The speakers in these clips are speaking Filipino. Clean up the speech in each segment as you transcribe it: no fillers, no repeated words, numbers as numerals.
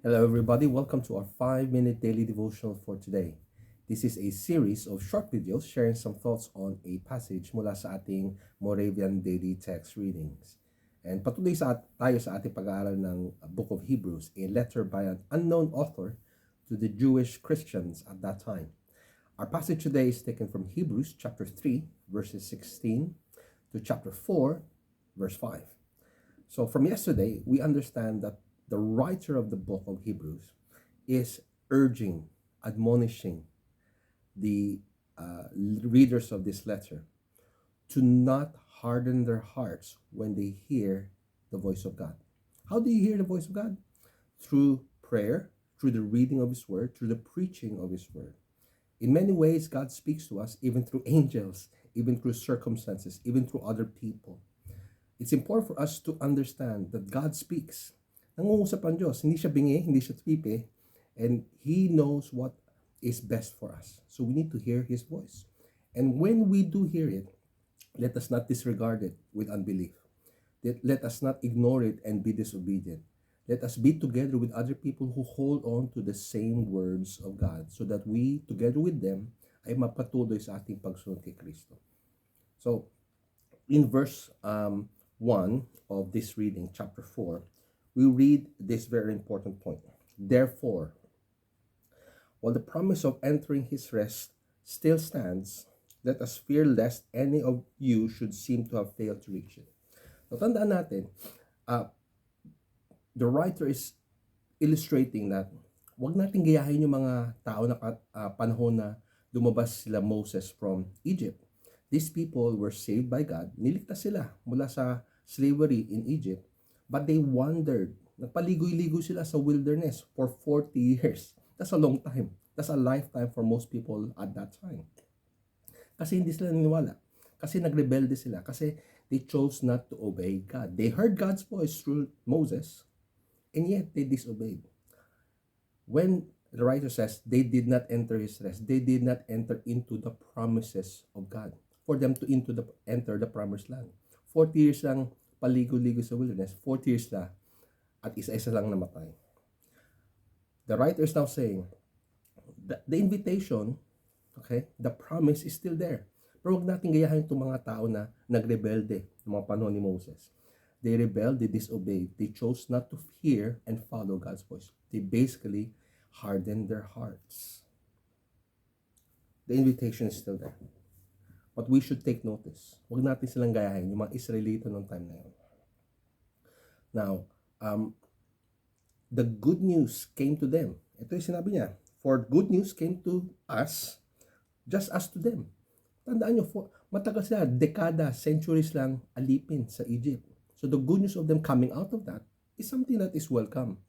Hello, everybody. Welcome to our 5-minute daily devotional for today. This is a series of short videos sharing some thoughts on a passage mula sa ating Moravian Daily Text Readings. And patuloy tayo sa ating pag-aaral ng Book of Hebrews, a letter by an unknown author to the Jewish Christians at that time. Our passage today is taken from Hebrews chapter 3, verses 16 to chapter 4, verse 5. So from yesterday, we understand that the writer of the book of Hebrews is urging, admonishing the readers of this letter to not harden their hearts when they hear the voice of God. How do you hear the voice of God? Through prayer, through the reading of His Word, through the preaching of His Word. In many ways, God speaks to us even through angels, even through circumstances, even through other people. It's important for us to understand that God speaks. Nangungusap ang Diyos. Hindi siya bingi, hindi siya pipi, and He knows what is best for us. So we need to hear His voice. And when we do hear it, let us not disregard it with unbelief. Let us not ignore it and be disobedient. Let us be together with other people who hold on to the same words of God so that we, together with them, ay mapatuloy sa ating pagsunod kay Kristo. So, in verse 1 of this reading, chapter 4, we read this very important point. Therefore, while the promise of entering His rest still stands, let us fear lest any of you should seem to have failed to reach it. So, tandaan natin, the writer is illustrating that wag natin gayahin yung mga tao na panahon na lumabas sila Moses from Egypt. These people were saved by God. Niligtas sila mula sa slavery in Egypt. But they wandered. Nagpaligoy-ligoy sila sa wilderness for 40 years. That's a long time. That's a lifetime for most people at that time. Kasi hindi sila naniwala. Kasi nagrebelde sila. Kasi they chose not to obey God. They heard God's voice through Moses, and yet they disobeyed. When the writer says they did not enter His rest, they did not enter into the promises of God for them to enter the promised land. 40 years lang paligo-ligo sa wilderness, 40 years na at isa-isa lang namatay. The writer is now saying the invitation, okay, the promise is still there. Pero huwag natin gayahin itong mga tao na nagrebelde ng mga panahon ni Moses. They rebelled, they disobeyed, they chose not to hear and follow God's voice. They basically hardened their hearts. The invitation is still there. But we should take notice. Huwag natin silang gayahin, yung mga Israelita noong time na yun. Now, the good news came to them. Ito yung sinabi niya, for good news came to us, just as to them. Tandaan nyo, matagal sila, dekada, centuries lang alipin sa Egypt. So the good news of them coming out of that is something that is welcome.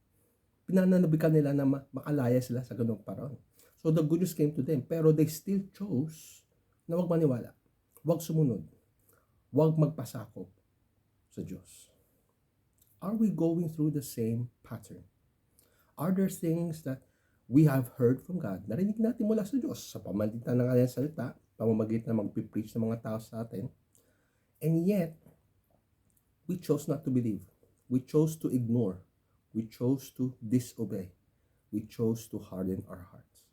Pinananabikan nila na makalaya sila sa ganung paraan. So the good news came to them, pero they still chose na wag maniwala, wag sumunod, wag magpasakop sa Diyos. Are we going through the same pattern? Are there things that we have heard from God, narinig natin mula sa Diyos sa pamamagitan ng kanyang salita, pamamagitan ng magpipreach ng mga tao sa atin, and yet, we chose not to believe. We chose to ignore. We chose to disobey. We chose to harden our hearts.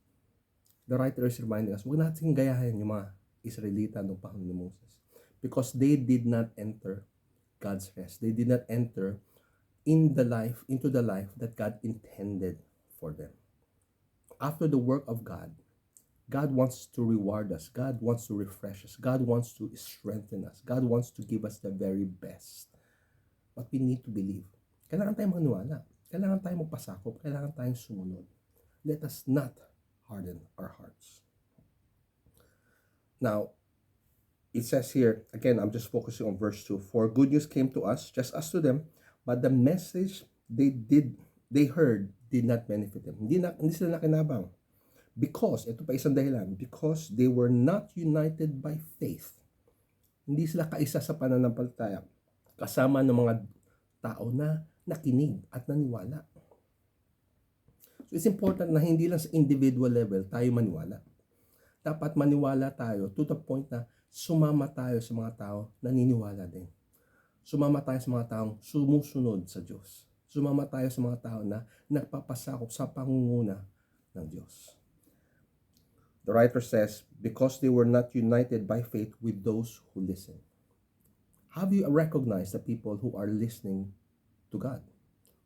The writer is reminding us, huwag natin gayahin yung mga Israelita noong panahon ni Moses. Because they did not enter God's rest. They did not enter into the life that God intended for them. After the work of God, God wants to reward us. God wants to refresh us. God wants to strengthen us. God wants to give us the very best. But we need to believe. Kailangan tayong maniwala. Kailangan tayong magpasakop. Kailangan tayong sumunod. Let us not harden our hearts. Now, it says here, again, I'm just focusing on verse 2. For good news came to us, just as to them, but the message they heard did not benefit them. Hindi sila nakinabang. Because, ito pa isang dahilan, because they were not united by faith. Hindi sila kaisa sa pananampalataya kasama ng mga tao na nakinig at naniwala. So it's important na hindi lang sa individual level tayo maniwala. Dapat maniwala tayo to the point na sumama tayo sa mga tao na naniniwala din. Sumama tayo sa mga taong sumusunod sa Diyos. Sumama tayo sa mga tao na nagpapasakop sa pangunguna ng Diyos. The writer says, because they were not united by faith with those who listen. Have you recognized the people who are listening to God,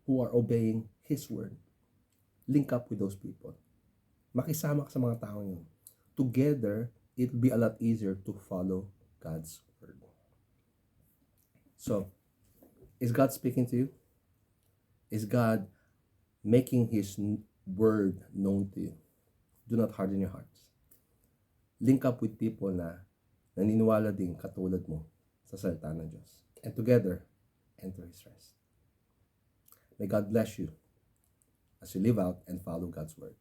who are obeying His word? Link up with those people. Makisama ka sa mga tao yun. Together, it will be a lot easier to follow God's word. So, is God speaking to you? Is God making His word known to you? Do not harden your hearts. Link up with people na naniniwala din katulad mo sa salita ng Diyos. And together, enter His rest. May God bless you as you live out and follow God's word.